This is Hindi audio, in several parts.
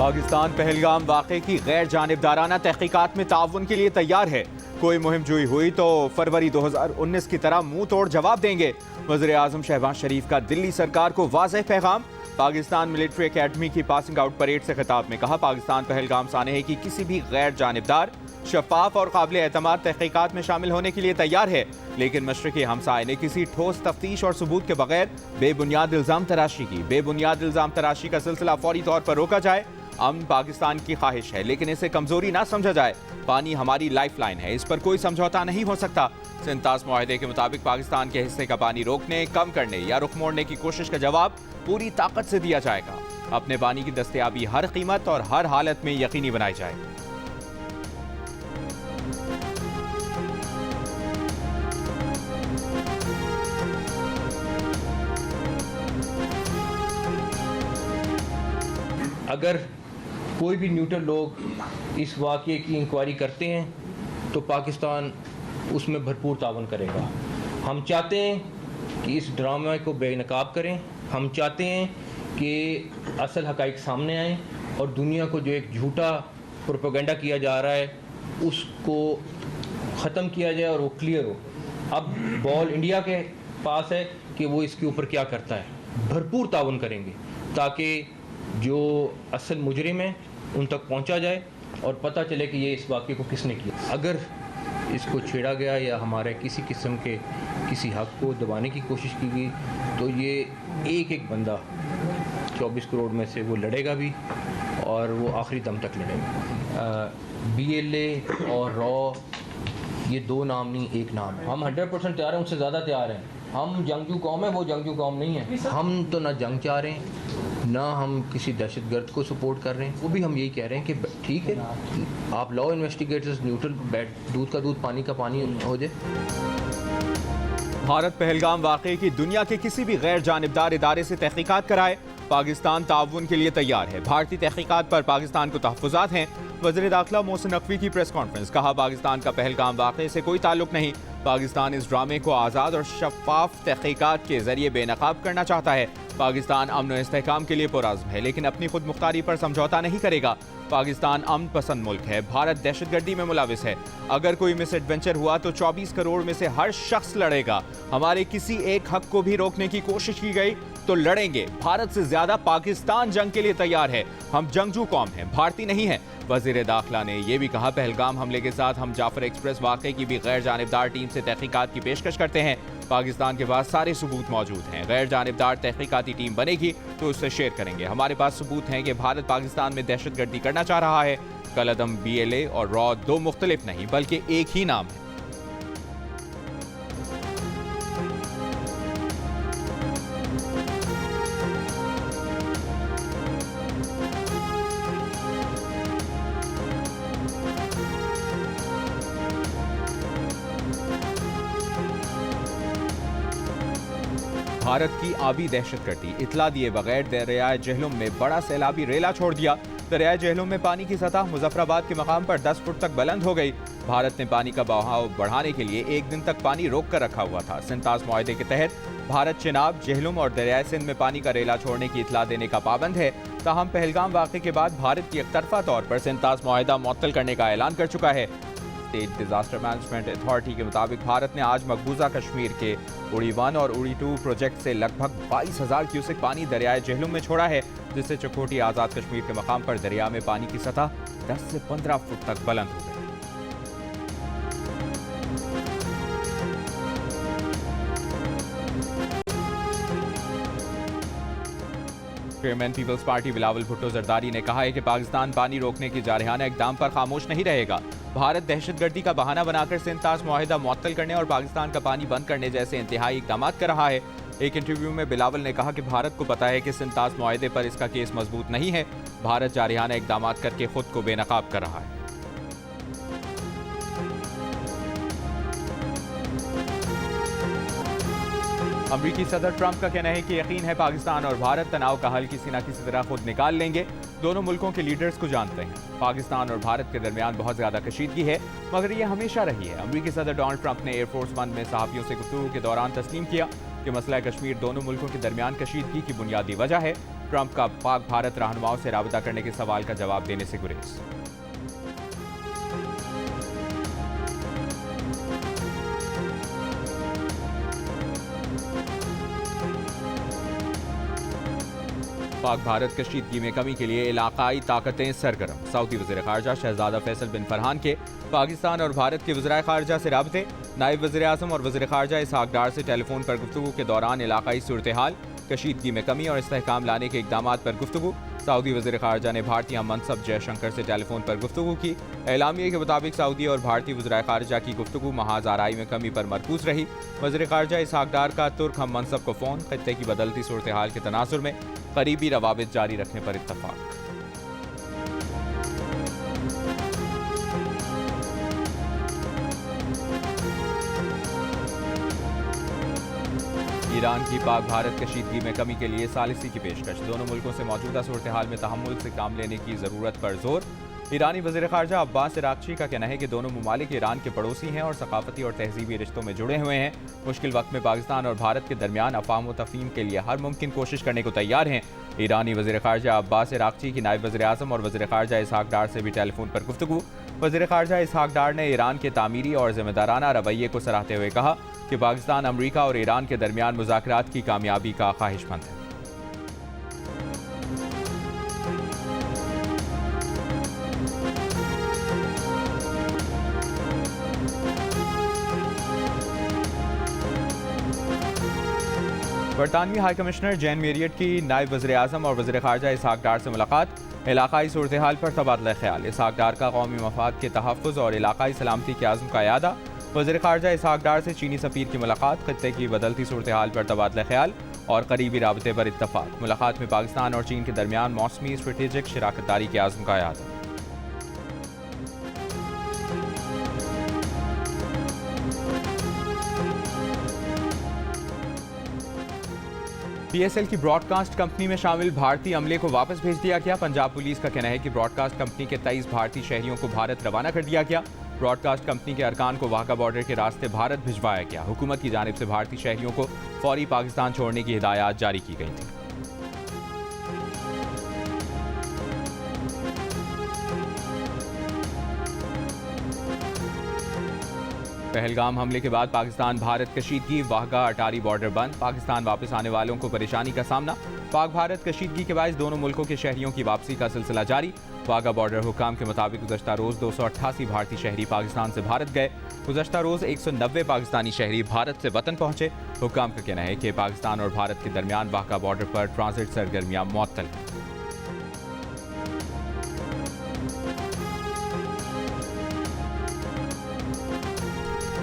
पाकिस्तान पहलगाम वाक़े की गैर जानिबदाराना तहकीकात में ताउन के लिए तैयार है। कोई मुहिम जुई हुई तो फरवरी 2019 की तरह मुंह तोड़ जवाब देंगे। वज़ीर आज़म शहबाज शरीफ का दिल्ली सरकार को वाज़ेह पैगाम। पाकिस्तान मिलिट्री एकेडमी की पासिंग आउट परेड से खिताब में कहा, पाकिस्तान पहलगाम सानहे की किसी भी गैर जानिबदार, शफाफ और काबिल एतमाद तहकीकात में शामिल होने के लिए तैयार है, लेकिन मशरक़ी हमसाये ने किसी ठोस तफ्तीश और सबूत के बगैर बेबुनियाद इल्ज़ाम तराशी की। बेबुनियाद इल्ज़ाम तराशी का सिलसिला फौरी तौर पर रोका जाए। अमन पाकिस्तान की ख्वाहिश है, लेकिन इसे कमजोरी ना समझा जाए। पानी हमारी लाइफ लाइन है, इस पर कोई समझौता नहीं हो सकता। सिंतास मुआहदे के मुताबिक पाकिस्तान के हिस्से का पानी रोकने, कम करने या रुख मोड़ने की कोशिश का जवाब पूरी ताकत से दिया जाएगा। अपने पानी की दस्तयाबी हर कीमत और हर हालत में यकीनी बनाई जाए। अगर कोई भी न्यूट्रल लोग इस वाक़े की इंक्वायरी करते हैं तो पाकिस्तान उसमें भरपूर तावन करेगा। हम चाहते हैं कि इस ड्रामे को बेनकाब करें। हम चाहते हैं कि असल हक़ाइक़ सामने आएँ और दुनिया को जो एक झूठा प्रोपेगेंडा किया जा रहा है उसको ख़त्म किया जाए और वो क्लियर हो। अब बॉल इंडिया के पास है कि वो इसके ऊपर क्या करता है। भरपूर तावन करेंगे ताकि जो असल मुजरिम है उन तक पहुंचा जाए और पता चले कि ये इस वाक़े को किसने किया। अगर इसको छेड़ा गया या हमारे किसी किस्म के किसी हक़ को दबाने की कोशिश की गई तो ये एक एक बंदा 24 करोड़ में से वो लड़ेगा भी और वो आखिरी दम तक लड़ेगा। BLA और रॉ ये दो नाम नहीं, एक नाम है। हम 100% तैयार हैं, उनसे ज़्यादा तैयार हैं। हम जंगजू कौम है, वो जंगजू कौम नहीं है। हम तो ना जंग चाह रहे हैं, ना हम किसी दहशतगर्द को सपोर्ट कर रहे हैं। वो भी हम यही कह रहे हैं कि ठीक है, आप लॉ इन्वेस्टिगेटर्स न्यूट्रल, दूध का दूध पानी का पानी हो जाए। भारत पहलगाम वाक़े की दुनिया के किसी भी गैर जानिबदार इदारे से तहकीकात कराए। पाकिस्तान ताउन के लिए तैयार है। भारतीय तहकीकात पर पाकिस्तान को तहफ़्फ़ुज़ात हैं। वज़ीर दाखिला मोहसिन नकवी की प्रेस कॉन्फ्रेंस, कहा पाकिस्तान का पहलगाम वाक़े से कोई ताल्लुक नहीं। पाकिस्तान इस ड्रामे को आज़ाद और शफाफ तहकीकात के जरिए बेनकाब करना चाहता है। पाकिस्तान अमन और इस्तेहकाम के लिए पुरअज़्म है, लेकिन अपनी खुद मुख्तारी पर समझौता नहीं करेगा। पाकिस्तान अमन पसंद मुल्क है, भारत दहशतगर्दी में मुलविस है। अगर कोई मिस एडवेंचर हुआ तो 24 करोड़ में से हर शख्स लड़ेगा। हमारे किसी एक हक को भी रोकने की कोशिश की गई तो लड़ेंगे। भारत से ज्यादा पाकिस्तान जंग के लिए तैयार है। हम जंगजू कौम हैं, भारतीय नहीं है। वज़ीर दाखिला ने यह भी कहा, पहलगाम हमले के साथ हम जाफर एक्सप्रेस वाक़े की भी गैर जानिबदार टीम से तहकीकात की पेशकश करते हैं। पाकिस्तान के पास सारे सबूत मौजूद हैं। गैर जानिबदार तहकीकाती टीम बनेगी तो उससे शेयर करेंगे। हमारे पास सबूत हैं कि भारत पाकिस्तान में दहशतगर्दी करना चाह रहा है। कलअदम, BLA और रॉ दो मुख्तलिफ नहीं बल्कि एक ही नाम है। भारत की आबी दहशतगर्दी, इतला दिए बगैर दरियाए जेहलुम में बड़ा सैलाबी रेला छोड़ दिया। दरियाए जेहलुम में पानी की सतह मुजफ्फराबाद के मकाम पर 10 फुट तक बुलंद हो गई। भारत ने पानी का बहाव बढ़ाने के लिए एक दिन तक पानी रोक कर रखा हुआ था। सिंतास मुआहदे के तहत भारत चिनाब, जेहलुम और दरियाए सिंध में पानी का रेला छोड़ने की इतला देने का पाबंद है। ताहम पहलगाम वाक़े के बाद भारत की एकतरफा तौर पर सिंतास मुआहदा मुअत्तल करने का ऐलान कर चुका है। स्टेट डिजास्टर मैनेजमेंट अथॉरिटी के मुताबिक भारत ने आज मकबूजा कश्मीर के उड़ी 1 और उड़ी 2 प्रोजेक्ट से लगभग 22,000 क्यूसेक पानी दरियाए जेहलुम में छोड़ा है, जिससे चकोटी आज़ाद कश्मीर के मकाम पर दरिया में पानी की सतह 10 से 15 फुट तक बुलंद हो गई। चेयरमैन पीपल्स पार्टी बिलावल भुट्टो जरदारी ने कहा है कि पाकिस्तान पानी रोकने की जारहाना इक़दाम पर खामोश नहीं रहेगा। भारत दहशतगर्दी का बहाना बनाकर सिंतास मुआहिदा मुअत्तल करने और पाकिस्तान का पानी बंद करने जैसे इंतहाई इक़दाम कर रहा है। एक इंटरव्यू में बिलावल ने कहा कि भारत को पता है कि सिंतास मुआहिदे पर इसका केस मजबूत नहीं है। भारत जारहाना इक़दाम करके खुद को बेनकाब कर रहा है। अमरीकी सदर ट्रंप का कहना है कि यकीन है पाकिस्तान और भारत तनाव का हल किसी न किसी तरह खुद निकाल लेंगे। दोनों मुल्कों के लीडर्स को जानते हैं। पाकिस्तान और भारत के दरमियान बहुत ज्यादा कशीदगी है, मगर यह हमेशा रही है। अमरीकी सदर डोनाल्ड ट्रंप ने एयरफोर्स वन में सहाफियों से गुफ्तगू के दौरान तस्लीम किया। कि मसला कश्मीर दोनों मुल्कों के दरमियान कशीदगी की बुनियादी वजह है। ट्रंप का पाक भारत रहनुमाओं से राबता करने के सवाल का जवाब देने से गुरेज। पाक भारत कशीदगी में कमी के लिए इलाकाई ताकतें सरगर्म। सऊदी वज़ीर ख़ारजा शहजादा फैसल बिन फरहान के पाकिस्तान और भारत के वज़ीर ख़ारजा से राबते। नायब वज़ीर आज़म और वज़ीर ख़ारजा इसहाक डार से टेलीफोन पर गुफ्तगू के दौरान इलाकाई सूरत हाल, कशीदगी में कमी और इस्तेहकाम लाने के इक़दाम पर गुफ्तगू। सऊदी वज़ीर ख़ारजा ने भारतीय हम मनसब जयशंकर से टेलीफोन पर गुफ्तगू की। एलामिया के मुताबिक सऊदी और भारतीय वज़ीर ख़ारजा की गुफ्तगू महाज आराई में कमी पर मरकूज रही। वज़ीर ख़ारजा इसहाक डार का तुर्क हम मनसब को फ़ोन, खत्ते की बदलती सूरत हाल के तनासुर में करीबी रवाबित जारी रखने पर इत्तफ़ाक़। ईरान की पाक भारत कशीदगी में कमी के लिए सालिसी की पेशकश। दोनों मुल्कों से मौजूदा सूरत हाल में तहम्मुल से काम लेने की ज़रूरत पर जोर। ईरानी वज़ीर ख़ारजा अब्बास इराक़ची का कहना है कि दोनों ममालिक ईरान के पड़ोसी हैं और सकाफती और तहजीबी रिश्तों में जुड़े हुए हैं। मुश्किल वक्त में पाकिस्तान और भारत के दरमियान अफ़ाम व तफ़हीम के लिए हर मुमकिन कोशिश करने को तैयार हैं। ईरानी वज़ीर ख़ारजा अब्बास इराक़ची की नायब वज़ीर आज़म और वज़ीर ख़ारजा इसहाक डार से भी टेलीफोन पर गुफ्तगू। वज़ीर ख़ारजा इसहाक डार ने ईरान के तामीरी और ज़िम्मेदाराना रवैये को सराहते हुए कहा कि पाकिस्तान अमरीका और ईरान के दरमियान मुज़ाकरात की कामयाबी का ख्वाहिशमंद है। बरतानवी हाई कमिश्नर जैन मेरियट की नायब वज़ीर आज़म और वज़ीर ख़ारजा इसहाक डार से मुलाकात। इलाकाई सूरत हाल पर तबादला ख्याल। इसहाक डार का कौमी मफाद के तहफ़्फ़ुज़ और इलाकाई सलामती के आज़म का यादा। वज़ीर ख़ारजा इसहाक डार से चीनी सफ़ीर की मुलाकात। खत्ते की बदलती सूरत हाल पर तबादला ख्याल और करीबी राबते पर इत्तफ़ाक़। मुलाकात में पाकिस्तान और चीन के दरमियान मौसमी स्ट्रेटेजिक शराकत दारी के आज़म का यादा। PSL की ब्रॉडकास्ट कंपनी में शामिल भारतीय अमले को वापस भेज दिया गया। पंजाब पुलिस का कहना है कि ब्रॉडकास्ट कंपनी के 23 भारतीय शहरियों को भारत रवाना कर दिया गया। ब्रॉडकास्ट कंपनी के अरकान को वाघा बॉर्डर के रास्ते भारत भिजवाया गया। हुकूमत की जानिब से भारतीय शहरियों को फौरी पाकिस्तान छोड़ने की हिदायत जारी की गई थी। पहलगाम हमले के बाद पाकिस्तान भारत कशीदगी, वाघा अटारी बॉर्डर बंद। पाकिस्तान वापस आने वालों को परेशानी का सामना। पाक भारत कशीदगी के बायस दोनों मुल्कों के शहरियों की वापसी का सिलसिला जारी। वाघा बॉर्डर हुकाम के मुताबिक गुज़श्ता रोज़ 288 भारतीय शहरी पाकिस्तान से भारत गए। गुज़श्ता रोज़ 190 पाकिस्तानी शहरी भारत से वतन पहुंचे। हुकाम का कहना है कि पाकिस्तान और भारत के दरमियान वाघा बॉर्डर पर ट्रांजिट सरगर्मियां मुअत्तल हैं।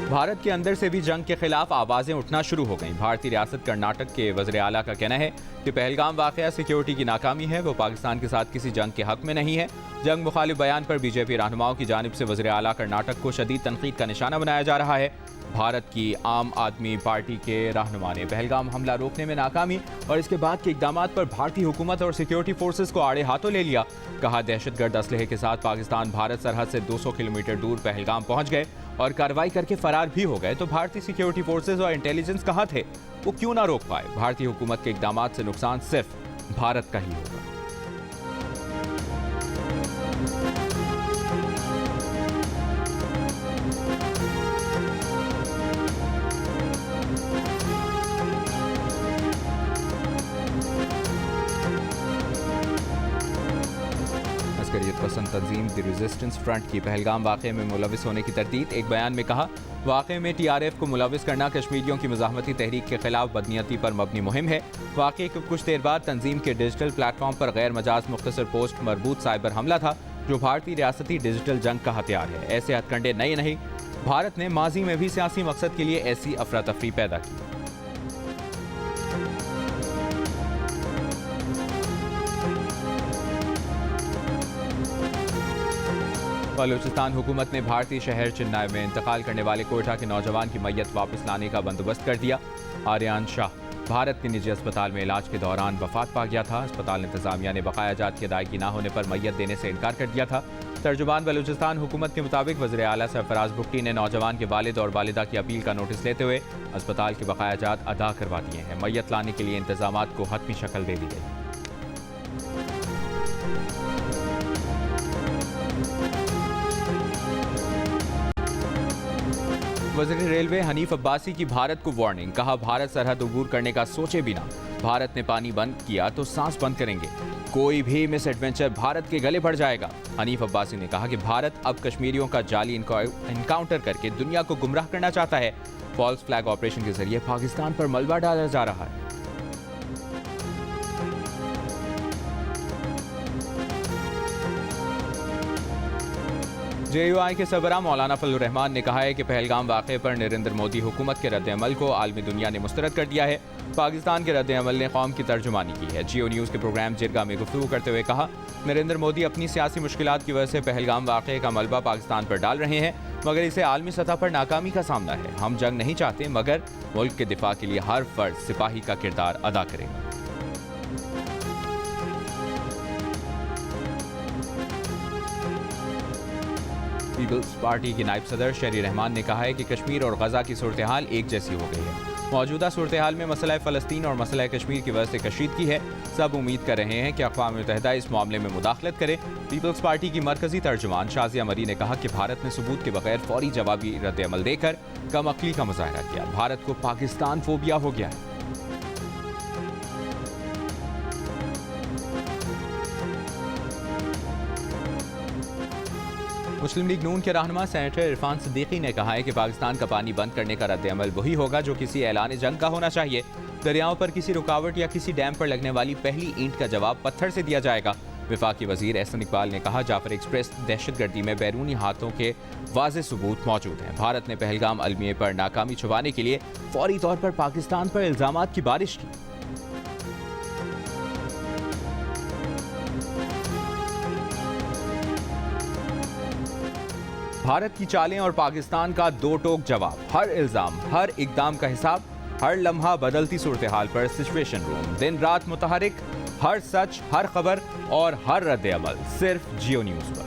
भारत के अंदर से भी जंग के खिलाफ आवाजें उठना शुरू हो गईं। भारतीय रियासत कर्नाटक के वज़ीर आला का कहना है कि पहलगाम वाक़या सिक्योरिटी की नाकामी है। वो पाकिस्तान के साथ किसी जंग के हक में नहीं है। जंग मुखालिफ बयान पर बीजेपी रहनुमाओं की जानिब से वज़ीर आला कर्नाटक को शदीद तनकीद का निशाना बनाया जा रहा है। भारत की आम आदमी पार्टी के रहनुमा ने पहलगाम हमला रोकने में नाकामी और इसके बाद के इकदाम पर भारतीय हुकूमत और सिक्योरिटी फोर्सेस को आड़े हाथों ले लिया। कहा दहशतगर्द असलहे के साथ पाकिस्तान भारत सरहद से 200 किलोमीटर दूर पहलगाम पहुंच गए और कार्रवाई करके फरार भी हो गए। तो भारतीय सिक्योरिटी फोर्सेस और इंटेलिजेंस कहाँ थे? वो क्यों ना रोक पाए? भारतीय हुकूमत के इकदाम से नुकसान सिर्फ भारत का ही होगा। अस्करियत पसंद तंजीम द रेजिस्टेंस फ्रंट की पहलगाम वाक़े में मुलविस होने की तरदीद। एक बयान में कहा, वाक़े में TRF को मुलविस करना कश्मीरियों की मज़ाहमती तहरीक के खिलाफ बदनीयती पर मबनी मुहिम है। वाक़े के कुछ देर बाद तंजीम के डिजिटल प्लेटफॉर्म पर गैर मजाज मुख्तसर पोस्ट मरबूत साइबर हमला था, जो भारतीय रियासती डिजिटल जंग का हथियार है। ऐसे हथकंडे नए नहीं, भारत ने माजी में भी सियासी मकसद के लिए ऐसी अफरा तफरी पैदा की। बलूचिस्तान हुकूमत ने भारतीय शहर चिन्नाई में इंतकाल करने वाले कोयटा के नौजवान की मैयत वापस लाने का बंदोबस्त कर दिया। आर्यान शाह भारत के निजी अस्पताल में इलाज के दौरान वफात पा गया था। अस्पताल इंतजामिया ने बकाया जात की अदायगी न होने पर मैयत देने से इनकार कर दिया था। तर्जुमान बलूचिस्तान हुकूमत के मुताबिक वज़ीर आला सरफराज भुट्टी ने नौजवान के वालिद और वालिदा की अपील का नोटिस लेते हुए अस्पताल के बकाया जात अदा करवा दिए हैं। मैयत लाने के लिए इंतजामात को हतमी शक्ल दे दी गई। वज़ीर रेलवे हनीफ अब्बासी की भारत को वार्निंग, कहा भारत सरहद अबूर करने का सोचे बिना। भारत ने पानी बंद किया तो सांस बंद करेंगे। कोई भी मिस एडवेंचर भारत के गले पड़ जाएगा। हनीफ अब्बासी ने कहा कि भारत अब कश्मीरियों का जाली इनकाउंटर करके दुनिया को गुमराह करना चाहता है। फॉल्स फ्लैग ऑपरेशन के जरिए पाकिस्तान पर मलबा डाला जा रहा है। JUI के सरबराह मौलाना फजलुर रहमान ने कहा है कि पहलगाम वाक़े पर नरेंद्र मोदी हुकूमत के रद्द-ए-अमल को आलमी दुनिया ने मुस्तरद कर दिया है। पाकिस्तान के रद्द-ए-अमल ने कौम की तर्जुमानी की है। जियो न्यूज़ के प्रोग्राम जिरगा में गुफ्तगू करते हुए कहा, नरेंद्र मोदी अपनी सियासी मुश्किलात की वजह से पहलगाम वाक़े का मलबा पाकिस्तान पर डाल रहे हैं, मगर इसे आलमी सतह पर नाकामी का सामना है। हम जंग नहीं चाहते, मगर मुल्क के दिफा के लिए हर फर्द सिपाही का किरदार अदा करेगा। पीपल्स पार्टी की नायब सदर शहरी रहमान ने कहा है कि कश्मीर और गजा की सूरत हाल एक जैसी हो गई है। मौजूदा सूरत हाल में मसला फ़लस्तीन और मसला कश्मीर की वजह से कशीदगी है। सब उम्मीद कर रहे हैं कि अक़वाम मुत्तहिदा इस मामले में मुदाखलत करे। पीपल्स पार्टी की मरकजी तर्जुमान शाज़िया मरी ने कहा कि भारत ने सबूत के बगैर फौरी जवाबी रद्द-ए-अमल देकर कम अक्ली का मुजाहरा किया। भारत को पाकिस्तान फोबिया हो गया है। मुस्लिम लीग नून के रहनुमा सेनेटर इरफान सिद्दीकी ने कहा है कि पाकिस्तान का पानी बंद करने का रद्द-ए-अमल वही होगा जो किसी ऐलान जंग का होना चाहिए। दरियाओं पर किसी रुकावट या किसी डैम पर लगने वाली पहली ईंट का जवाब पत्थर से दिया जाएगा। वफाकी वजीर एहसन इकबाल ने कहा, जाफर एक्सप्रेस दहशतगर्दी में बैरूनी हाथों के वाज़ेह सबूत मौजूद हैं। भारत ने पहलगाम अलमिए पर नाकामी छुपाने के लिए फौरी तौर पर पाकिस्तान पर इल्जामात की बारिश की। भारत की चालें और पाकिस्तान का दो टोक जवाब। हर इल्जाम, हर इकदाम का हिसाब, हर लम्हा बदलती सूरत हाल पर सिचुएशन रूम, दिन रात मुतहरिक, हर सच, हर खबर और हर रद्द-ए-अमल सिर्फ जियो न्यूज़ पर।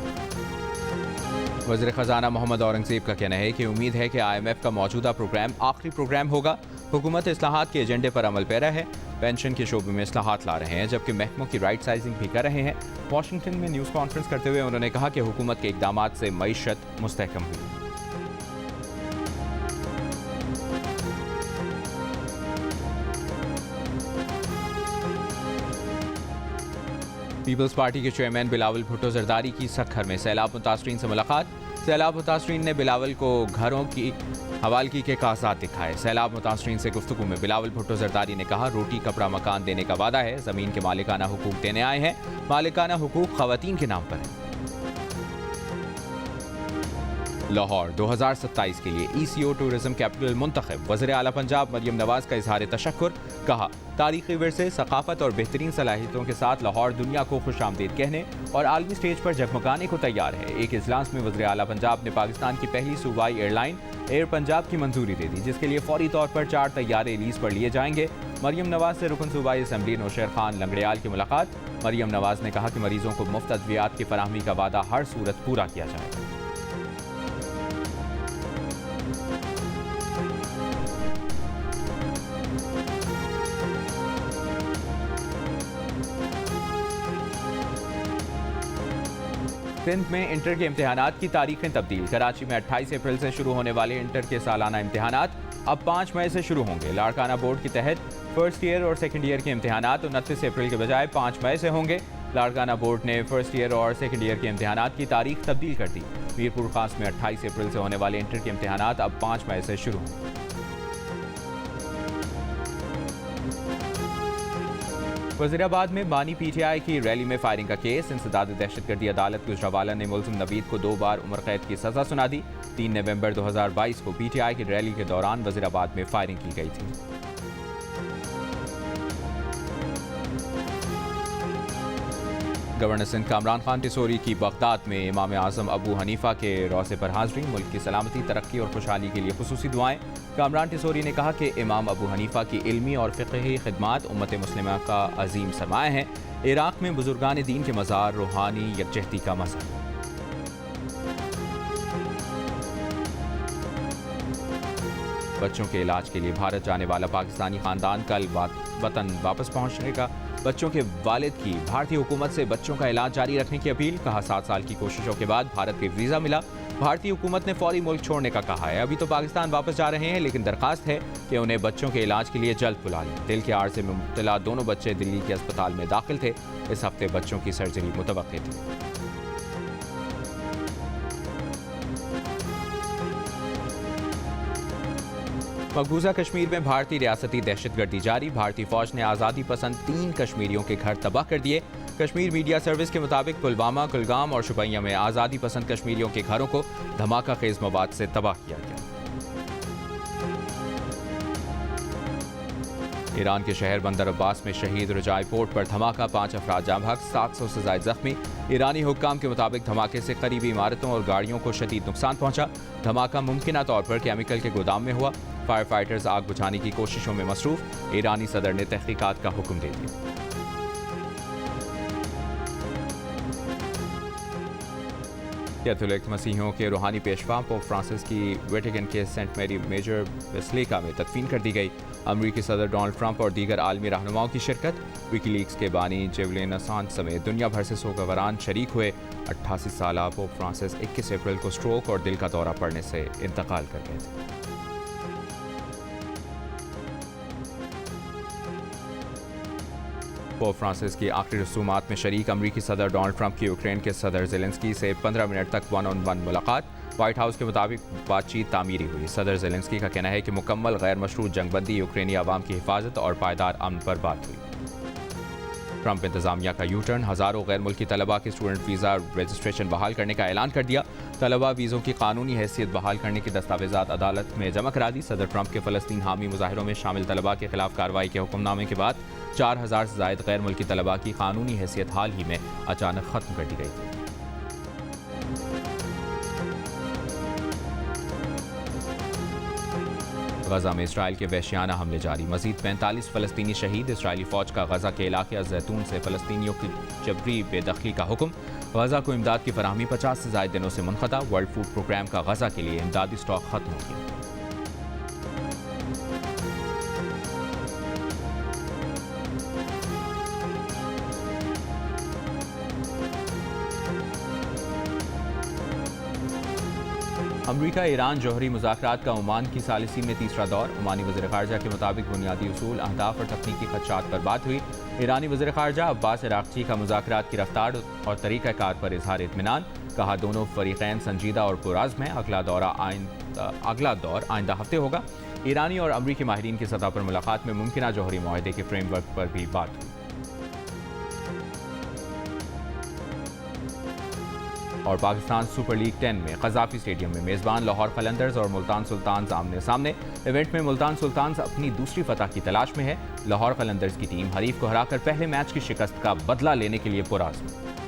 वज़ीर ख़जाना मोहम्मद औरंगज़ेब का कहना है कि उम्मीद है कि IMF का मौजूदा प्रोग्राम आखिरी प्रोग्राम होगा। हुकूमत इस्लाहात के एजेंडे पर अमल पैरा है। पेंशन के शोबे में इस्लाहात ला रहे हैं, जबकि महकमों की राइट साइजिंग भी कर रहे हैं। वाशिंगटन में न्यूज़ कॉन्फ्रेंस करते हुए उन्होंने कहा कि हुकूमत के इक़दामात से मईशत मुस्तहकम हुई। पीपल्स पार्टी के चेयरमैन बिलावल भुट्टो जरदारी की सक्खर में सैलाब मुतासरीन से मुलाकात। सैलाब मुतासरीन ने बिलावल को घरों की हवालगी के कागजात दिखाए। सैलाब मुतासरीन से गुफ्तगू में बिलावल भुट्टो जरदारी ने कहा, रोटी कपड़ा मकान देने का वादा है। ज़मीन के मालिकाना हुकूक देने आए हैं। मालिकाना हुकूक ख़वातीन के नाम पर है। लाहौर 2027 के लिए ECO टूरिज्म कैपिटल मुंतखब। वज़ीर आला पंजाब मरियम नवाज का इजहार तशक्कुर। कहा, तारीखी विरसे, सकाफत और बेहतरीन सलाहियतों के साथ लाहौर दुनिया को खुशामदीद कहने और आलमी स्टेज पर जगमगाने को तैयार है। एक इजलास में वज़ीर आला पंजाब ने पाकिस्तान की पहली सूबाई एयरलाइन एयर पंजाब की मंजूरी दे दी, जिसके लिए फौरी तौर पर 4 तैयारे लीज पर लिए जाएंगे। मरियम नवाज से रुकन सूबाई असम्बली नौशेर खान लंगड़ियाल की मुलाकात। मरियम नवाज ने कहा कि मरीजों को मुफ्त अद्वियात की फराहमी का वादा हर सूरत पूरा किया जाएगा। सिंध में इंटर के इम्तिहानात की तारीखें तब्दील। कराची में 28 अप्रैल से शुरू होने वाले इंटर के सालाना इम्तिहानात अब 5 मई से शुरू होंगे। लाड़काना बोर्ड के तहत फर्स्ट ईयर और सेकंड ईयर के इम्तिहानात 29 अप्रैल के बजाय 5 मई से होंगे। लाड़काना बोर्ड ने फर्स्ट ईयर और सेकंड ईयर के इम्तिहानात की तारीख तब्दील कर दी। मीरपुर खास में 28 अप्रैल से होने वाले इंटर के इम्तिहानात अब 5 मई से शुरू होंगे। वज़ीराबाद में बानी PTI की रैली में फायरिंग का केस। इंसदाद दहशतगर्दी अदालत गुजरावाला ने मुलजिम नवीद को 2 बार उम्र कैद की सजा सुना दी। 3 नवंबर 2022 को PTI की रैली के दौरान वज़ीराबाद में फायरिंग की गई थी। गवर्नर सिंध कामरान खान टिसोरी की बगदाद में इमाम आज़म अबू हनीफा के रौज़े पर हाज़री। मुल्क की सलामती, तरक्की और खुशहाली के लिए खुसूसी दुआएं। कामरान टिसोरी ने कहा कि इमाम अबू हनीफा की इल्मी और फ़िक़ही खिदमात उम्मत मुस्लिमा का अजीम सरमाया है। इराक़ में बुजुर्गान दीन के मज़ार रूहानी यकजहती का मज़हर। बच्चों के इलाज के लिए भारत जाने वाला पाकिस्तानी खानदान कल वतन वापस पहुंचेगा। बच्चों के वालिद की भारतीय हुकूमत से बच्चों का इलाज जारी रखने की अपील। कहा 7 साल की कोशिशों के बाद भारत के वीज़ा मिला। भारतीय हुकूमत ने फौरी मुल्क छोड़ने का कहा है। अभी तो पाकिस्तान वापस जा रहे हैं, लेकिन दरखास्त है कि उन्हें बच्चों के इलाज के लिए जल्द बुला लें। दिल के आर्जे में मुब्तला दोनों बच्चे दिल्ली के अस्पताल में दाखिल थे। इस हफ्ते बच्चों की सर्जरी मुतवक्किल थी। मकबूजा कश्मीर में भारतीय रियासती दहशतगर्दी जारी। भारतीय फौज ने आज़ादी पसंद 3 कश्मीरियों के घर तबाह कर दिए। कश्मीर मीडिया सर्विस के मुताबिक पुलवामा, कुलगाम और शुपैया में आज़ादी पसंद कश्मीरियों के घरों को धमाका खेज मवाद से तबाह किया गया। ईरान के शहर बंदर अब्बास में शहीद रजाई पोर्ट पर धमाका, 5 अफराद जाँ बहक, 700 से ज़ायद जख्मी। ईरानी हुक्काम के मुताबिक धमाके से करीबी इमारतों और गाड़ियों को शदीद नुकसान पहुंचा। धमाका मुमकिना तौर पर केमिकल के गोदाम में हुआ। फायर फाइटर्स आग बुझाने की कोशिशों में मसरूफ। ईरानी सदर ने तहकीकात का हुक्म दे दिया। कैथोलिक मसीहियों के रूहानी पेशवा पोप फ्रांसिस की वेटिकन के सेंट मैरी मेजर बेसिलिका में तदफीन कर दी गई। अमरीकी सदर डोनाल्ड ट्रंप और दीगर आलमी रहनुमाओं की शिरकत। विकीलीक्स के बानी जुलियन असांज समेत दुनिया भर से सोगवारान शरीक हुए। 88 साला पोप फ्रांसिस 21 अप्रैल को स्ट्रोक और दिल का दौरा पड़ने से इंतकाल कर गए थे। पोप फ्रांसिस की आखिरी रसूमात में शरीक अमरीकी सदर डोनाल्ड ट्रंप की यूक्रेन के सदर ज़ेलेंस्की से 15 मिनट तक 1-on-1 मुलाकात। व्हाइट हाउस के मुताबिक बातचीत तामीरी हुई। सदर ज़ेलेंस्की का कहना है कि मुकम्मल गैर मशरूत जंगबंदी, यूक्रेनी आवाम की हिफाजत और पायदार अमन पर बात हुई। ट्रंप इंतजामिया का यू टर्न। हज़ारों गैर मुल्की तलबा के स्टूडेंट वीज़ा रजिस्ट्रेशन बहाल करने का ऐलान कर दिया। तलबा वीज़ों की कानूनी हैसियत बहाल करने की दस्तावेजात अदालत में जमा करा दी। सदर ट्रंप के फ़लस्तीन हामी मुजाहिरों में शामिल तलबा के खिलाफ कार्रवाई के हुक्मनामे के बाद 4000 से ज़ायद गैर मुल्की तलबा की कानूनी हैसियत हाल ही में अचानक ख़त्म कर दी गई थी। गजा में इसराइल के वहशियाना हमले जारी। मजीद 45 फ़लस्तीनी शहीद। इसराइली फ़ौज का गजा के इलाके ज़ैतून से फ़लस्तीनियों की जबरी बेदखली का हुक्म। गजा को इमदाद की फराहमी 50 से ज़ायद दिनों से मुनक़ता। वर्ल्ड फूड प्रोग्राम का गजा के लिए इमदादी स्टॉक ख़त्म हो गया। अमरीका ईरान जौहरी मुज़ाकरात का ओमान की सालिसी में तीसरा दौर। ओमानी वज़ीर ख़ारजा के मुताबिक बुनियादी उसूल, अहदाफ और तकनीकी खदशात पर बात हुई। ईरानी वज़ीर ख़ारजा अब्बास अराग़ची का मुज़ाकरात की रफ्तार और तरीक़ाकार पर इज़हार इत्मीनान। कहा दोनों फ़रीक़ैन संजीदा और पुरअज़्म हैं। अगला दौर आइंदा हफ्ते होगा। ईरानी और अमरीकी माहिरीन की सतह पर मुलाकात में मुमकिना जौहरी मुआहदे के फ्रेमवर्क पर भी बात हुई। और पाकिस्तान सुपर लीग 10 में क़ज़ाफ़ी स्टेडियम में मेज़बान लाहौर क़लंदर्स और मुल्तान सुल्तान्स आमने सामने। इवेंट में मुल्तान सुल्तान्स अपनी दूसरी फतह की तलाश में है। लाहौर क़लंदर्स की टीम हरीफ को हराकर पहले मैच की शिकस्त का बदला लेने के लिए पुरअज़्म।